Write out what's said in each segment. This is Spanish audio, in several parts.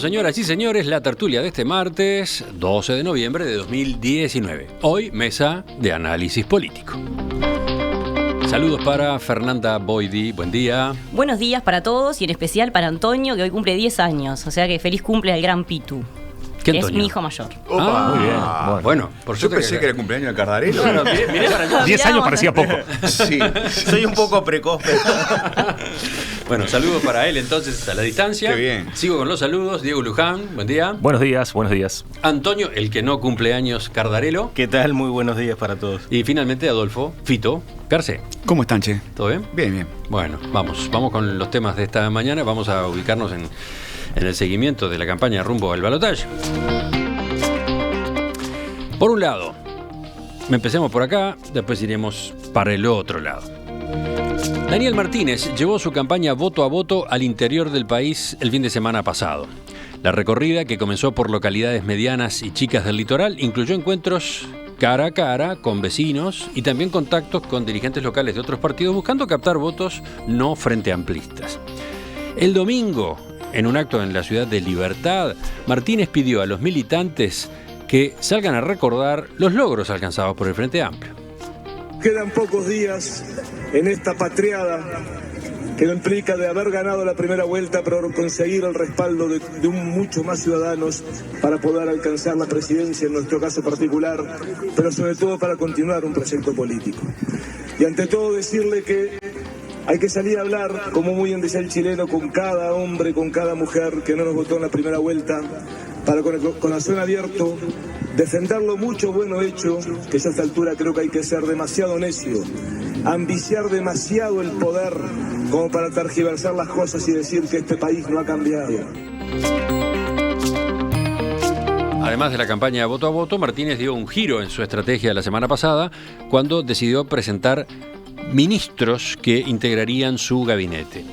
señoras y señores, la tertulia de este martes, 12 de noviembre de 2019. Hoy, mesa de análisis político. Saludos para Fernanda Boidi, buen día. Buenos días para todos y en especial para Antonio, que hoy cumple 10 años. O sea que feliz cumple al gran Pitu, que es mi hijo mayor. Opa. Muy bien. Bueno, por Yo pensé que era el cumpleaños de Cardarello. Claro, miré para allá. 10 años parecía poco. Sí, soy un poco precoz. Bueno, saludos para él entonces a la distancia. Qué bien. Sigo con los saludos. Diego Luján, buen día. Buenos días, buenos días. Antonio, el que no cumple años, Cardarello. ¿Qué tal? Muy buenos días para todos. Y finalmente Adolfo Fito Garcé. ¿Cómo están, che? ¿Todo bien? Bien, bien. Bueno, vamos con los temas de esta mañana. Vamos a ubicarnos en el seguimiento de la campaña rumbo al balotaje. Por un lado, empecemos por acá, después iremos para el otro lado. Daniel Martínez llevó su campaña voto a voto al interior del país el fin de semana pasado. La recorrida, que comenzó por localidades medianas y chicas del litoral, incluyó encuentros cara a cara con vecinos y también contactos con dirigentes locales de otros partidos buscando captar votos no frente amplistas. El domingo, en un acto en la ciudad de Libertad, Martínez pidió a los militantes que salgan a recordar los logros alcanzados por el Frente Amplio. Quedan pocos días en esta patriada que no implica de haber ganado la primera vuelta, pero conseguir el respaldo de muchos más ciudadanos para poder alcanzar la presidencia en nuestro caso particular, pero sobre todo para continuar un proyecto político. Y ante todo decirle que hay que salir a hablar, como muy bien decía el chileno, con cada hombre, con cada mujer que no nos votó en la primera vuelta, para con el corazón abierto defender lo mucho bueno hecho, que ya a esta altura creo que hay que ser demasiado necio, ambiciar demasiado el poder como para tergiversar las cosas y decir que este país no ha cambiado. Además de la campaña voto a voto, Martínez dio un giro en su estrategia la semana pasada cuando decidió presentar ministros que integrarían su gabinete.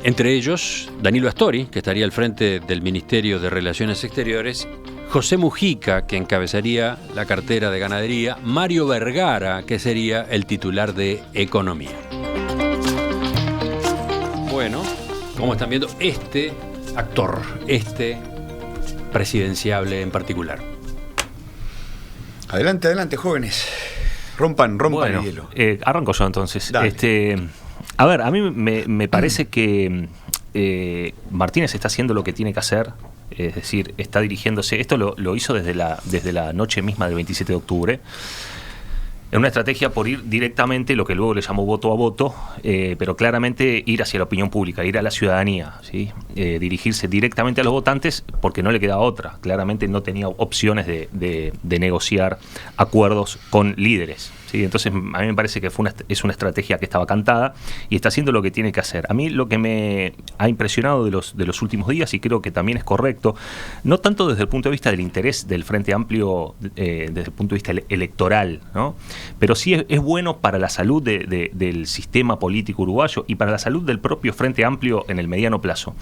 Entre ellos, Danilo Astori, que estaría al frente del Ministerio de Relaciones Exteriores, José Mujica, que encabezaría la cartera de Ganadería, Mario Vergara, que sería el titular de Economía. Bueno, como están viendo, este actor, este presidenciable en particular. Adelante, jóvenes. Rompan Bueno, el hielo. Arranco yo entonces. Dale. A ver, a mí me parece que Martínez está haciendo lo que tiene que hacer. Es decir, está dirigiéndose. Esto lo hizo desde la noche misma del 27 de octubre. En una estrategia por ir directamente, lo que luego le llamó voto a voto, pero claramente ir hacia la opinión pública, ir a la ciudadanía, ¿sí? Dirigirse directamente a los votantes porque no le quedaba otra. Claramente no tenía opciones de negociar acuerdos con líderes, ¿sí? Entonces a mí me parece que es una estrategia que estaba cantada y está haciendo lo que tiene que hacer. A mí lo que me ha impresionado de los últimos días, y creo que también es correcto, no tanto desde el punto de vista del interés del Frente Amplio, desde el punto de vista electoral, ¿no? Pero sí es bueno para la salud del sistema político uruguayo y para la salud del propio Frente Amplio en el mediano plazo.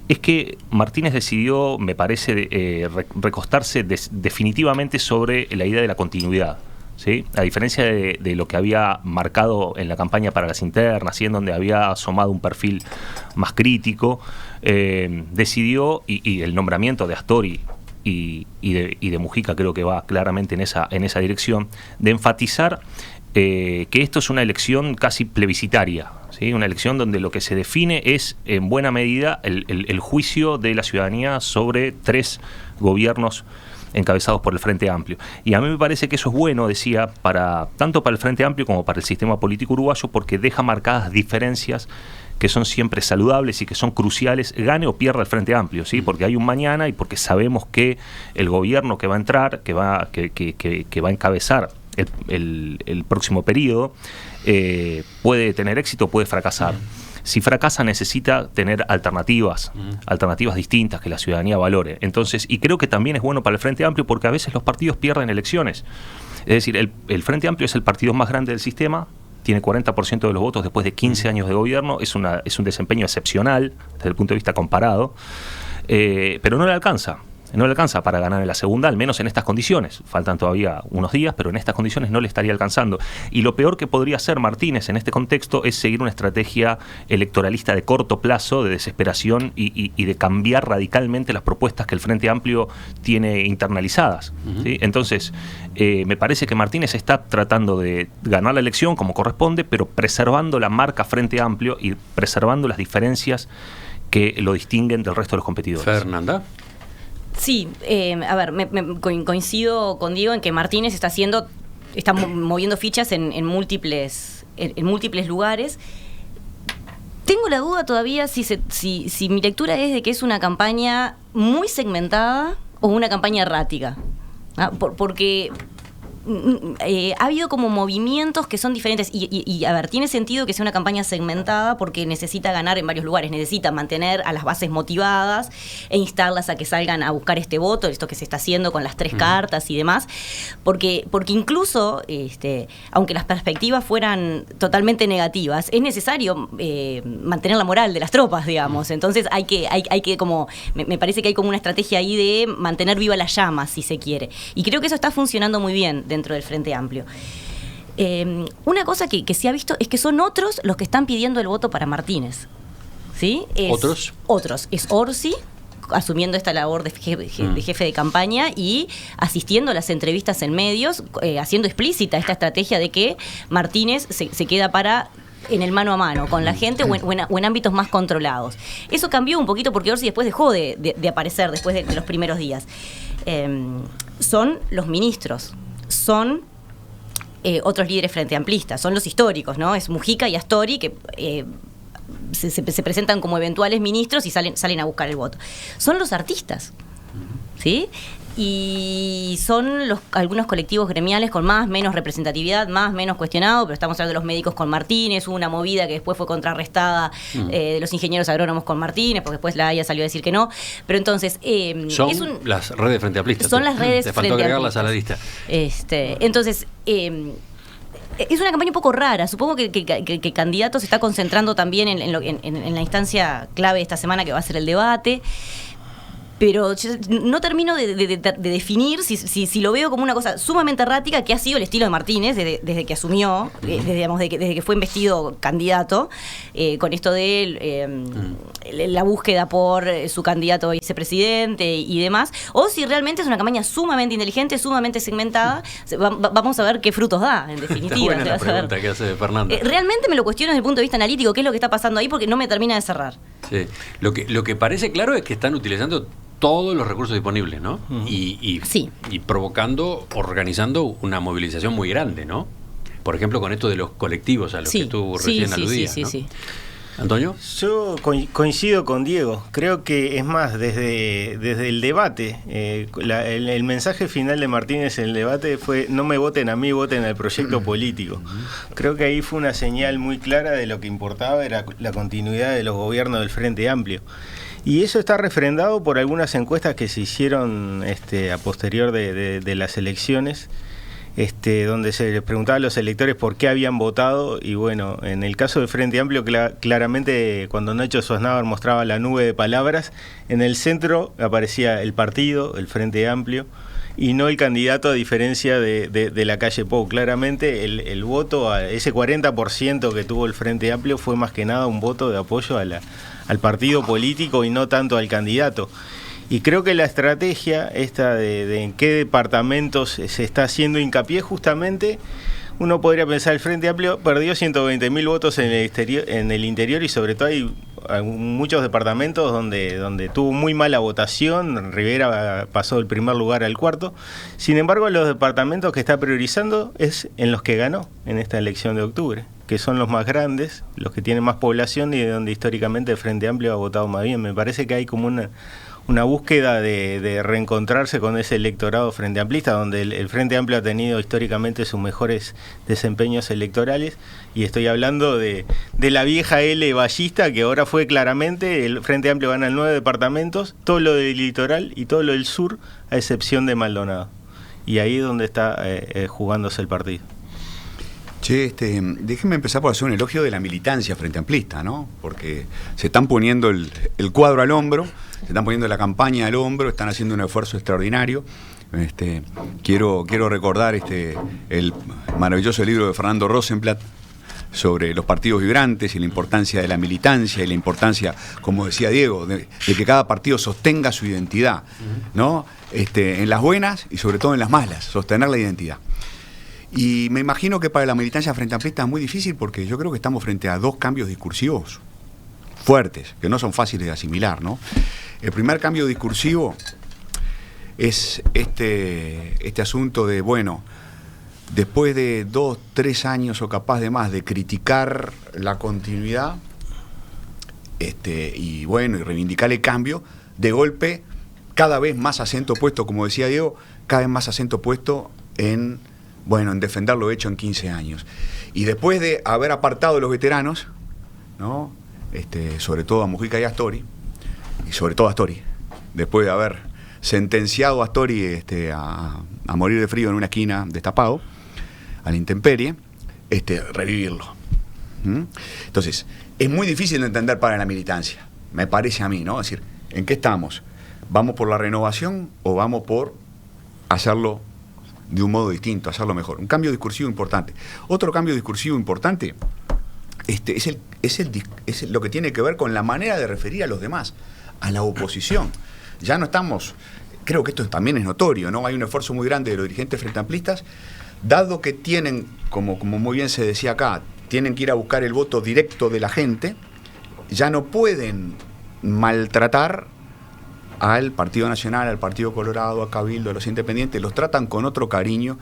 Es que Martínez decidió, me parece, recostarse definitivamente sobre la idea de la continuidad, ¿sí? A diferencia de lo que había marcado en la campaña para las internas y en donde había asomado un perfil más crítico, decidió, y el nombramiento de Astori y de Mujica creo que va claramente en esa dirección, de enfatizar que esto es una elección casi plebiscitaria, ¿sí? Una elección donde lo que se define es en buena medida el juicio de la ciudadanía sobre 3 gobiernos encabezados por el Frente Amplio. Y a mí me parece que eso es bueno, decía, tanto para el Frente Amplio como para el sistema político uruguayo, porque deja marcadas diferencias que son siempre saludables y que son cruciales, gane o pierda el Frente Amplio, ¿sí? Porque hay un mañana y porque sabemos que el gobierno que va a entrar, que va a encabezar el próximo periodo, puede tener éxito, puede fracasar. Si fracasa, necesita tener alternativas distintas que la ciudadanía valore. Entonces, y creo que también es bueno para el Frente Amplio porque a veces los partidos pierden elecciones. Es decir, el Frente Amplio es el partido más grande del sistema, tiene 40% de los votos después de 15 años de gobierno, es un desempeño excepcional desde el punto de vista comparado, pero no le alcanza. No le alcanza para ganar en la segunda, al menos en estas condiciones. Faltan todavía unos días, pero en estas condiciones no le estaría alcanzando. Y lo peor que podría hacer Martínez en este contexto es seguir una estrategia electoralista de corto plazo, de desesperación y de cambiar radicalmente las propuestas que el Frente Amplio tiene internalizadas. ¿Sí? Entonces, me parece que Martínez está tratando de ganar la elección como corresponde, pero preservando la marca Frente Amplio y preservando las diferencias que lo distinguen del resto de los competidores. Fernanda. Sí, a ver, coincido con Diego en que Martínez está moviendo fichas en múltiples lugares. Tengo la duda todavía si mi lectura es de que es una campaña muy segmentada o una campaña errática. Porque ha habido como movimientos que son diferentes y a ver, tiene sentido que sea una campaña segmentada porque necesita ganar en varios lugares, necesita mantener a las bases motivadas e instarlas a que salgan a buscar este voto, esto que se está haciendo con las 3 cartas y demás, porque incluso aunque las perspectivas fueran totalmente negativas, es necesario mantener la moral de las tropas, digamos. Entonces hay que como me parece que hay como una estrategia ahí de mantener viva la llama, si se quiere, y creo que eso está funcionando muy bien dentro del Frente Amplio. Una cosa que se ha visto es que son otros los que están pidiendo el voto para Martínez. ¿Sí? Otros. Es Orsi, asumiendo esta labor de jefe de campaña y asistiendo a las entrevistas en medios, haciendo explícita esta estrategia de que Martínez se queda en el mano a mano con la gente o en ámbitos más controlados. Eso cambió un poquito porque Orsi después dejó de aparecer después de los primeros días. Son los ministros, son otros líderes frente amplistas, son los históricos, ¿no? Es Mujica y Astori que se presentan como eventuales ministros y salen a buscar el voto. Son los artistas, ¿sí? Y son algunos colectivos gremiales con menos representatividad, menos cuestionado, pero estamos hablando de los médicos con Martínez, hubo una movida que después fue contrarrestada de los ingenieros agrónomos con Martínez, porque después la AIA salió a decir que no. Pero entonces son las redes frente amplistas. Son las redes te faltó agregarlas a la lista. Entonces es una campaña un poco rara. Supongo que candidato se está concentrando también en la instancia clave de esta semana, que va a ser el debate. Pero no termino de definir si lo veo como una cosa sumamente errática, que ha sido el estilo de Martínez desde que asumió, desde que fue investido candidato, con esto de la búsqueda por su candidato a vicepresidente y demás, o si realmente es una campaña sumamente inteligente, sumamente segmentada. Vamos a ver qué frutos da, en definitiva. Está buena la pregunta que hace Fernanda. Realmente me lo cuestiono desde el punto de vista analítico, qué es lo que está pasando ahí, porque no me termina de cerrar. Sí. Lo que parece claro es que están utilizando todos los recursos disponibles, ¿no? Y provocando, organizando una movilización muy grande, ¿no? Por ejemplo, con esto de los colectivos a los que tú recién aludías, ¿no? Sí. ¿Antonio? Yo coincido con Diego. Creo que es más, desde el debate, el mensaje final de Martínez en el debate fue: no me voten a mí, voten al proyecto político. Creo que ahí fue una señal muy clara de lo que importaba era la continuidad de los gobiernos del Frente Amplio. Y eso está refrendado por algunas encuestas que se hicieron a posterior de las elecciones, donde se les preguntaba a los electores por qué habían votado. Y bueno, en el caso del Frente Amplio, claramente cuando Nacho Sosnávar mostraba la nube de palabras, en el centro aparecía el partido, el Frente Amplio, y no el candidato, a diferencia de la calle Pou. Claramente el voto, a ese 40% que tuvo el Frente Amplio, fue más que nada un voto de apoyo al partido político y no tanto al candidato. Y creo que la estrategia esta de en qué departamentos se está haciendo hincapié, justamente, uno podría pensar, el Frente Amplio perdió 120.000 votos en el interior y sobre todo hay muchos departamentos donde tuvo muy mala votación. Rivera pasó del primer lugar al cuarto. Sin embargo, los departamentos que está priorizando es en los que ganó en esta elección de octubre, que son los más grandes, los que tienen más población y de donde históricamente el Frente Amplio ha votado más bien. Me parece que hay como una búsqueda de reencontrarse con ese electorado frente amplista, donde el Frente Amplio ha tenido históricamente sus mejores desempeños electorales, y estoy hablando de la vieja L vallista, que ahora fue claramente, el Frente Amplio gana en 9 departamentos, todo lo del litoral y todo lo del sur, a excepción de Maldonado, y ahí es donde está jugándose el partido. Che, déjenme empezar por hacer un elogio de la militancia frente amplista, ¿no? Porque se están poniendo el cuadro al hombro, se están poniendo la campaña al hombro, están haciendo un esfuerzo extraordinario. Quiero recordar el maravilloso libro de Fernando Rosenblatt sobre los partidos vibrantes y la importancia de la militancia y la importancia, como decía Diego, de que cada partido sostenga su identidad, ¿no? En las buenas y sobre todo en las malas, sostener la identidad. Y me imagino que para la militancia frente amplista es muy difícil porque yo creo que estamos frente a dos cambios discursivos fuertes, que no son fáciles de asimilar, ¿no? El primer cambio discursivo es este asunto de, bueno, después de 2, 3 años o capaz de más de criticar la continuidad y bueno, y reivindicar el cambio, de golpe cada vez más acento puesto, como decía Diego, cada vez más acento puesto en defender lo hecho en 15 años. Y después de haber apartado a los veteranos, ¿no? Sobre todo a Mujica y Astori, y sobre todo a Astori, después de haber sentenciado a Astori a morir de frío en una esquina destapado, a la intemperie, revivirlo. Entonces, es muy difícil de entender para la militancia, me parece a mí, ¿no? Es decir, ¿en qué estamos? ¿Vamos por la renovación o vamos por hacerlo de un modo distinto, hacerlo mejor? Un cambio discursivo importante. Otro cambio discursivo importante es lo que tiene que ver con la manera de referir a los demás, a la oposición. Ya no estamos, creo que esto también es notorio, ¿no? Hay un esfuerzo muy grande de los dirigentes frente amplistas, dado que tienen, como muy bien se decía acá, tienen que ir a buscar el voto directo de la gente, ya no pueden maltratar al Partido Nacional, al Partido Colorado, a Cabildo, a los independientes, los tratan con otro cariño.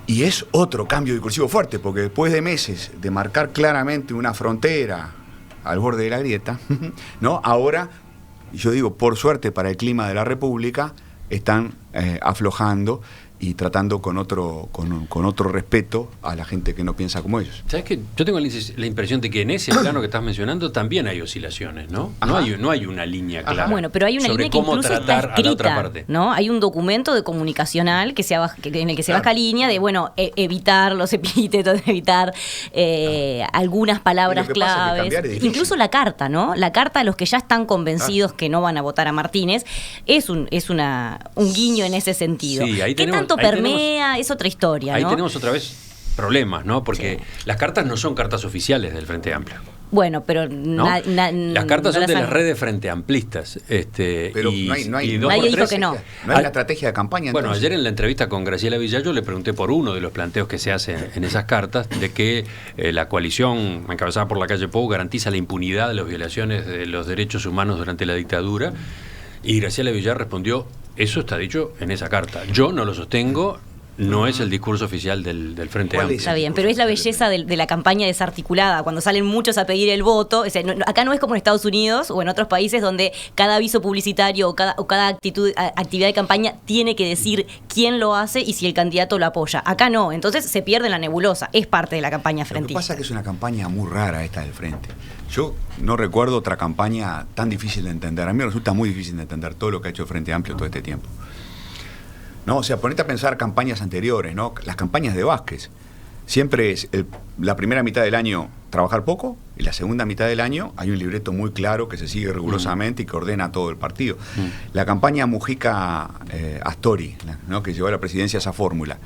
Y es otro cambio discursivo fuerte, porque después de meses de marcar claramente una frontera al borde de la grieta, ¿no? Ahora, yo digo, por suerte para el clima de la República, están aflojando y tratando con otro respeto a la gente que no piensa como ellos. ¿Sabes qué? Yo tengo la impresión de que en ese plano que estás mencionando también hay oscilaciones, ¿no? No hay una línea clara. Bueno, pero hay una línea que incluso está escrita, ¿no? Hay un documento de comunicacional en el que se baja línea de, evitar los epítetos, evitar algunas palabras claves. Incluso la carta, ¿no? La carta a los que ya están convencidos que no van a votar a Martínez es un guiño en ese sentido. Sí, ahí tenemos, tanto permea, es otra historia, ¿no? Ahí tenemos otra vez problemas, ¿no? Porque las cartas no son cartas oficiales del Frente Amplio. Bueno, pero ¿no? Las cartas son de las redes frente amplistas. Pero nadie dijo que no. No hay la estrategia de campaña. Bueno, ayer en la entrevista con Graciela Villallo le pregunté por uno de los planteos que se hacen en esas cartas, de que la coalición encabezada por Lacalle Pou garantiza la impunidad de las violaciones de los derechos humanos durante la dictadura. Y Graciela Villallo respondió: eso está dicho en esa carta. Yo no lo sostengo. No es el discurso oficial del Frente Amplio. Está bien, pero es la belleza de la campaña desarticulada, cuando salen muchos a pedir el voto. O sea, acá no es como en Estados Unidos o en otros países donde cada aviso publicitario o cada actividad de campaña tiene que decir quién lo hace y si el candidato lo apoya. Acá no, entonces se pierde la nebulosa, es parte de la campaña frentista. Lo que pasa es que es una campaña muy rara esta del Frente. Yo no recuerdo otra campaña tan difícil de entender. A mí me resulta muy difícil de entender todo lo que ha hecho el Frente Amplio todo este tiempo. No, o sea, ponete a pensar campañas anteriores, ¿no? Las campañas de Vázquez. Siempre es la primera mitad del año trabajar poco y la segunda mitad del año hay un libreto muy claro que se sigue rigurosamente y que ordena todo el partido. La campaña Mujica-Astori, ¿no? Que llevó a la presidencia esa fórmula.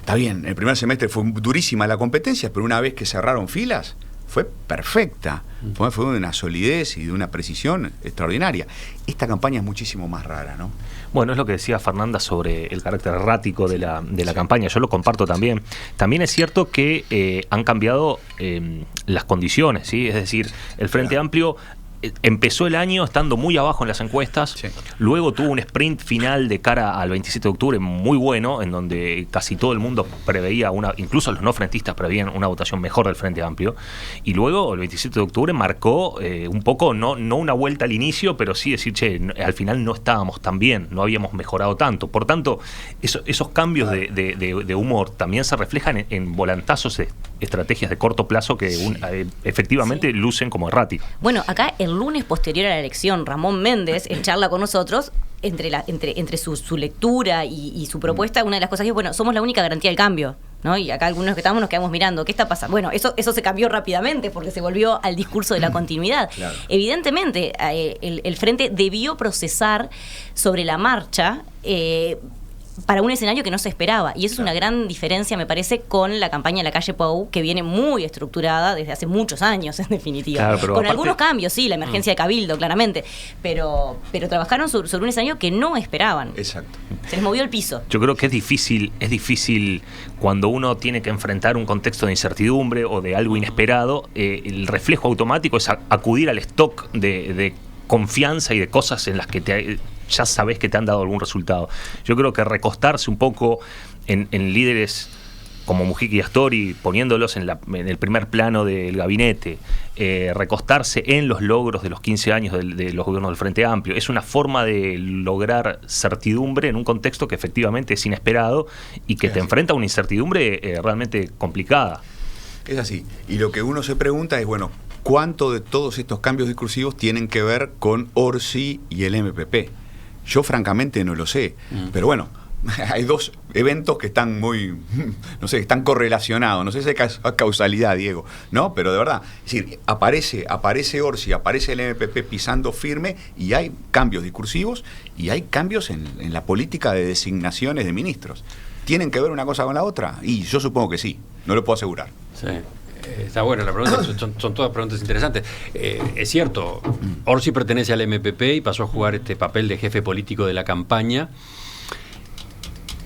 Está bien, el primer semestre fue durísima la competencia, pero una vez que cerraron filas, fue perfecta. Fue de una solidez y de una precisión extraordinaria. Esta campaña es muchísimo más rara, ¿no? Bueno, es lo que decía Fernanda sobre el carácter errático de la campaña. Yo lo comparto también. También es cierto que han cambiado las condiciones, ¿sí? Es decir, el Frente Amplio empezó el año estando muy abajo en las encuestas, luego tuvo un sprint final de cara al 27 de octubre muy bueno, en donde casi todo el mundo preveía incluso los no frentistas preveían una votación mejor del Frente Amplio, y luego el 27 de octubre marcó un poco, no una vuelta al inicio, pero sí decir, al final no estábamos tan bien, no habíamos mejorado tanto. Por tanto, esos cambios de humor también se reflejan en volantazos de estrategias de corto plazo que efectivamente lucen como erráticos. Bueno, acá el lunes posterior a la elección, Ramón Méndez, en charla con nosotros, entre su lectura y su propuesta, una de las cosas que es, somos la única garantía del cambio. ¿no? Y acá algunos que estamos nos quedamos mirando, ¿qué está pasando? Bueno, eso se cambió rápidamente porque se volvió al discurso de la continuidad. Claro. Evidentemente, el Frente debió procesar sobre la marcha para un escenario que no se esperaba. Y eso es una gran diferencia, me parece, con la campaña de la calle Pou, que viene muy estructurada desde hace muchos años, en definitiva. Claro, pero con aparte, algunos cambios, sí, la emergencia de Cabildo, claramente. Pero trabajaron sobre un escenario que no esperaban. Exacto. Se les movió el piso. Yo creo que es difícil cuando uno tiene que enfrentar un contexto de incertidumbre o de algo inesperado, el reflejo automático es acudir al stock de confianza y de cosas en las que ya sabes que te han dado algún resultado. Yo creo que recostarse un poco en líderes como Mujica y Astori, poniéndolos en el primer plano del gabinete, recostarse en los logros de los 15 años de los gobiernos del Frente Amplio, es una forma de lograr certidumbre en un contexto que efectivamente es inesperado y que te enfrenta a una incertidumbre realmente complicada. Es así. Y lo que uno se pregunta es, bueno, ¿cuánto de todos estos cambios discursivos tienen que ver con Orsi y el MPP? Yo francamente no lo sé, pero bueno, hay dos eventos que están muy, no sé, están correlacionados, no sé si hay causalidad, Diego, ¿no? Pero de verdad, es decir, aparece Orsi, aparece el MPP pisando firme y hay cambios discursivos y hay cambios en la política de designaciones de ministros. ¿Tienen que ver una cosa con la otra? Y yo supongo que sí, no lo puedo asegurar. Sí. Está buena la pregunta, son todas preguntas interesantes. Es cierto, Orsi pertenece al MPP y pasó a jugar este papel de jefe político de la campaña.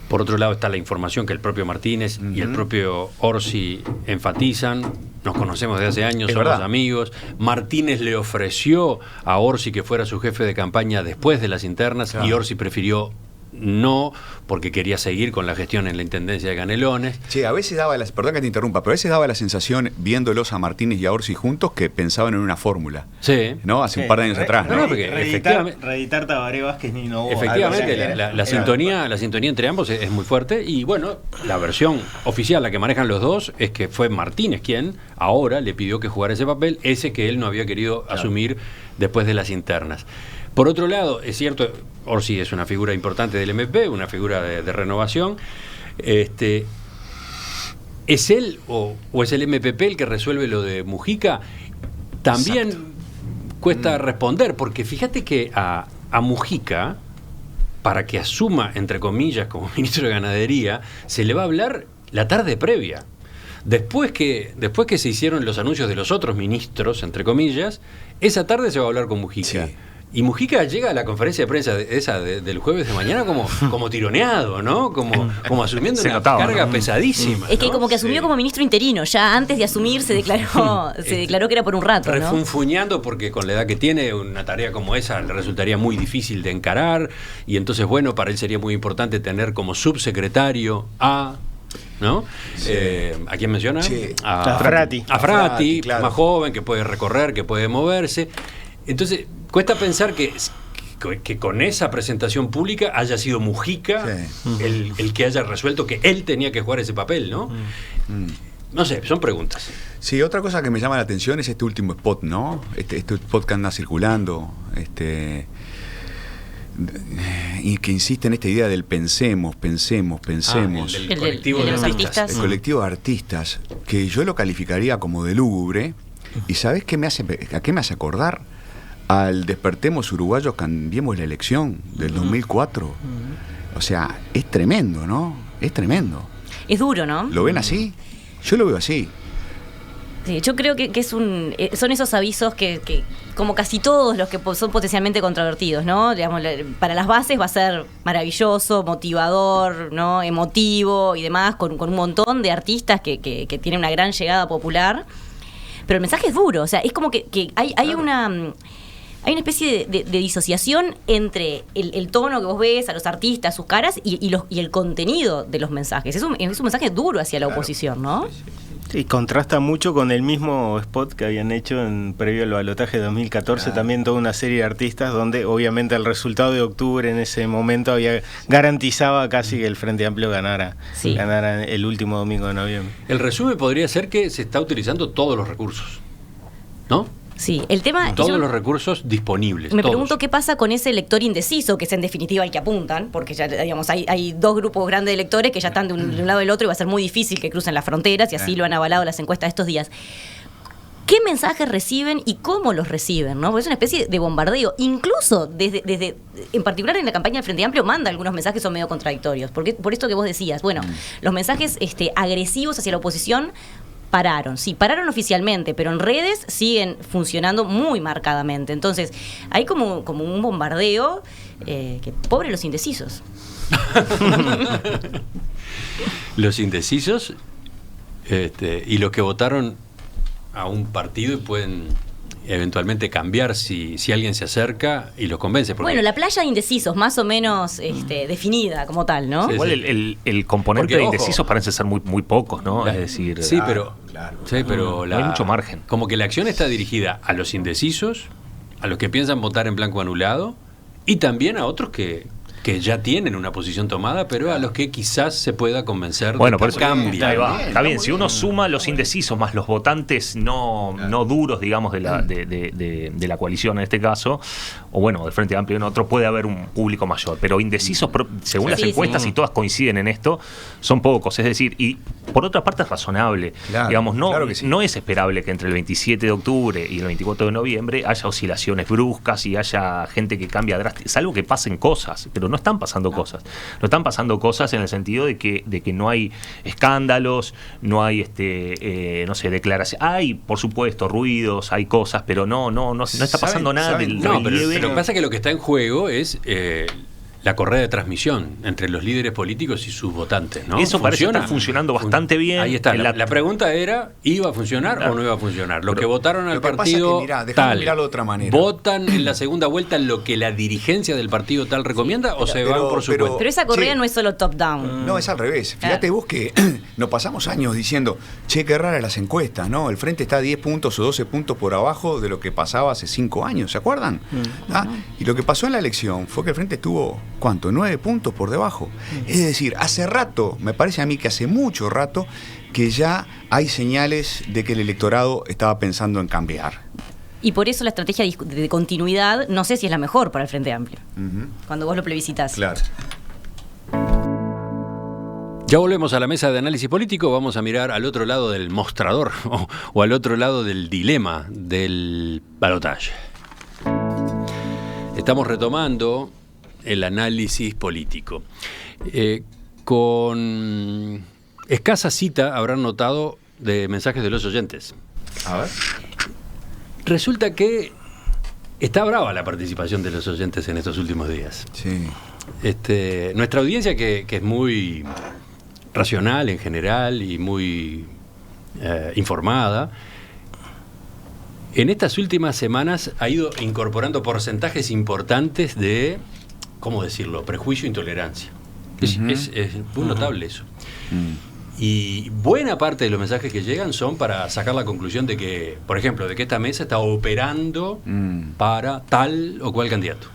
Por otro lado está la información que el propio Martínez y el propio Orsi enfatizan. Nos conocemos desde hace años, somos amigos. Martínez le ofreció a Orsi que fuera su jefe de campaña después de las internas, y Orsi prefirió no, porque quería seguir con la gestión en la Intendencia de Canelones. Che, a veces perdón que te interrumpa, pero a veces daba la sensación, viéndolos a Martínez y a Orsi juntos, que pensaban en una fórmula. Sí. ¿No? Hace un par de años atrás, ¿no? Porque reeditar Tabaré Vázquez ni no. Efectivamente, la sintonía entre ambos es muy fuerte. Y bueno, la versión oficial, la que manejan los dos, es que fue Martínez quien ahora le pidió que jugara ese papel, ese que él no había querido asumir después de las internas. Por otro lado, es cierto, Orsi es una figura importante del MP, una figura de renovación. ¿Es él o es el MPP el que resuelve lo de Mujica? También cuesta responder, porque fíjate que a Mujica, para que asuma, entre comillas, como ministro de Ganadería, se le va a hablar la tarde previa. Después que se hicieron los anuncios de los otros ministros, entre comillas, esa tarde se va a hablar con Mujica. Sí. Y Mujica llega a la conferencia de prensa del jueves de mañana como tironeado, ¿no? Como asumiendo una carga pesadísima. Es que ¿no? como que asumió como ministro interino. Ya antes de asumir se declaró que era por un rato, ¿no? Refunfuñando, porque con la edad que tiene, una tarea como esa le resultaría muy difícil de encarar. Y entonces, bueno, para él sería muy importante tener como subsecretario ¿no? Sí. ¿A quién menciona? Sí. A Frati, claro. Más joven, que puede recorrer, que puede moverse. Entonces, cuesta pensar que con esa presentación pública haya sido Mujica el que haya resuelto que él tenía que jugar ese papel, ¿no? No sé, son preguntas. Sí, otra cosa que me llama la atención es este último spot, ¿no? Este spot que anda circulando, y que insiste en esta idea del pensemos. El colectivo de artistas. El colectivo de artistas, que yo lo calificaría como de lúgubre. ¿Y sabés a qué me hace acordar? Al Despertemos Uruguayos, Cambiemos la Elección del 2004. O sea, es tremendo, ¿no? Es tremendo. Es duro, ¿no? ¿Lo ven así? Yo lo veo así. Sí, yo creo que son esos avisos que como casi todos los que son potencialmente controvertidos, ¿no? Digamos, para las bases va a ser maravilloso, motivador, ¿no? Emotivo y demás, con un montón de artistas que tienen una gran llegada popular. Pero el mensaje es duro, o sea, es como que hay una especie de disociación entre el tono que vos ves a los artistas, sus caras, y el contenido de los mensajes. Es un mensaje duro hacia la oposición, ¿no? Sí, contrasta mucho con el mismo spot que habían hecho previo al balotaje de 2014, también toda una serie de artistas donde obviamente el resultado de octubre en ese momento garantizaba casi que el Frente Amplio ganara el último domingo de noviembre. El resumen podría ser que se está utilizando todos los recursos, ¿no? Sí, el tema... Todos los recursos disponibles. Me todos. pregunto qué pasa con ese elector indeciso, que es en definitiva el que apuntan, porque ya, digamos, hay dos grupos grandes de electores que ya están de un lado del otro y va a ser muy difícil que crucen las fronteras, y así lo han avalado las encuestas de estos días. ¿Qué mensajes reciben y cómo los reciben? ¿No? Porque es una especie de bombardeo. Incluso desde en particular en la campaña del Frente Amplio manda algunos mensajes que son medio contradictorios. Porque, por esto que vos decías, bueno, los mensajes agresivos hacia la oposición pararon. Sí, pararon oficialmente, pero en redes siguen funcionando muy marcadamente. Entonces, hay como un bombardeo que pobre los indecisos. Los indecisos y los que votaron a un partido y pueden eventualmente cambiar si alguien se acerca y los convence. Bueno, la playa de indecisos, más o menos definida como tal, ¿no? Sí, igual el componente porque, de indecisos parece ser muy pocos, ¿no? Es decir, sí, pero no hay mucho margen. Como que la acción está dirigida a los indecisos, a los que piensan votar en blanco anulado, y también a otros que ya tienen una posición tomada, pero a los que quizás se pueda convencer bueno, de por eso cambia. Está bien, si uno suma los indecisos más los votantes no duros, digamos, de la coalición en este caso, o bueno, del Frente Amplio en otro, puede haber un público mayor, pero indecisos, según las encuestas, y todas coinciden en esto, son pocos. Es decir, y por otra parte es razonable. Digamos, no es esperable que entre el 27 de octubre y el 24 de noviembre haya oscilaciones bruscas y haya gente que cambia drásticamente, salvo que pasen cosas, pero no están pasando cosas. No están pasando cosas en el sentido de que no hay escándalos, no hay no sé, declaraciones. Hay, por supuesto, ruidos, hay cosas, pero no está pasando nada del relieve. Pero lo que pasa es que lo que está en juego es la correa de transmisión entre los líderes políticos y sus votantes, ¿no? Eso parece estar funcionando bastante bien. Ahí está. La pregunta era, ¿iba a funcionar o no iba a funcionar? Los que votaron al partido tal, mirarlo de otra manera. ¿Votan en la segunda vuelta lo que la dirigencia del partido tal recomienda o se van por su cuenta? Pero esa correa no es solo top-down. No, es al revés. Fíjate vos que nos pasamos años diciendo, che, qué raras las encuestas, ¿no? El Frente está 10 puntos o 12 puntos por abajo de lo que pasaba hace 5 años, ¿se acuerdan? Y lo que pasó en la elección fue que el Frente estuvo... ¿Cuánto? 9 puntos por debajo. Es decir, hace rato, me parece a mí que hace mucho rato, que ya hay señales de que el electorado estaba pensando en cambiar. Y por eso la estrategia de continuidad, no sé si es la mejor para el Frente Amplio, cuando vos lo plebiscitás. Claro. Ya volvemos a la mesa de análisis político, vamos a mirar al otro lado del mostrador o al otro lado del dilema del balotaje. Estamos retomando el análisis político. Con escasa cita habrán notado de mensajes de los oyentes. A ver. Resulta que está brava la participación de los oyentes en estos últimos días. Sí. Nuestra audiencia, que es muy racional en general y muy informada, en estas últimas semanas ha ido incorporando porcentajes importantes de, ¿cómo decirlo?, prejuicio e intolerancia. Es muy notable eso. Y buena parte de los mensajes que llegan son para sacar la conclusión de que, por ejemplo, de que esta mesa está operando para tal o cual candidato.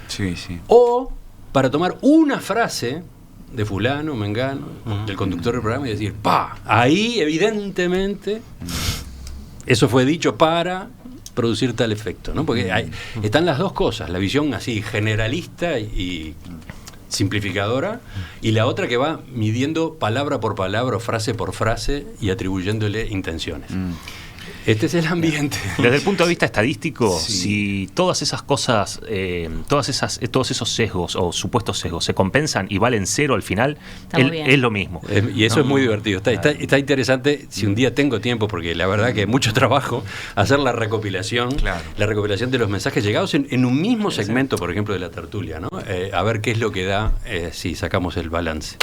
Sí, sí. O para tomar una frase de fulano, mengano, del conductor del programa y decir, ahí evidentemente eso fue dicho para producir tal efecto, ¿no? Porque están las dos cosas, la visión así generalista y simplificadora, y la otra que va midiendo palabra por palabra o frase por frase y atribuyéndole intenciones. Este es el ambiente. Desde el punto de vista estadístico, Sí. si todas esas cosas, todos esos sesgos o supuestos sesgos se compensan y valen cero al final, es lo mismo. Y eso es muy divertido. Está interesante, si un día tengo tiempo, porque la verdad que es mucho trabajo, hacer la recopilación de los mensajes llegados en un mismo segmento, por ejemplo, de la tertulia, ¿no? A ver qué es lo que da si sacamos el balance.